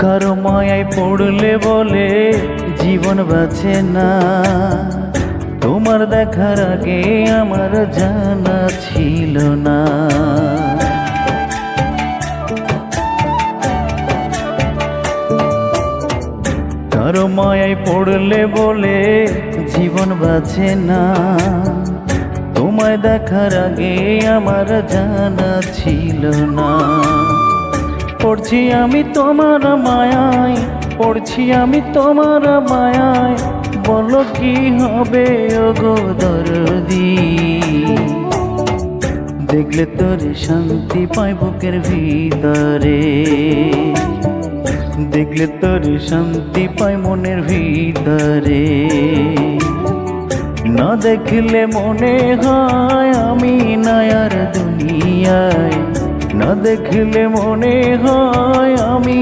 কারো মায়ায় পড়লে বলে জীবন বাঁচে না, তোমার দেখার আগে আমার জানা ছিল না। কারো মায়ায় পড়লে বলে জীবন বাঁচে না, তোমায় দেখার আগে আমার জানা ছিল না। পড়ছি আমি তোমার মায়ায়, পড়ছি আমি তোমার মায়ায়, বলো কি হবে ওগো দরদি। দেখলে তোর শান্তি পাই বুকের ভিতরে, দেখলে তোর শান্তি পাই মনের ভিতরে। না দেখলে মনে হয় আমি নায়ার দুনিয়ায়, না দেখলে মনে হয় আমি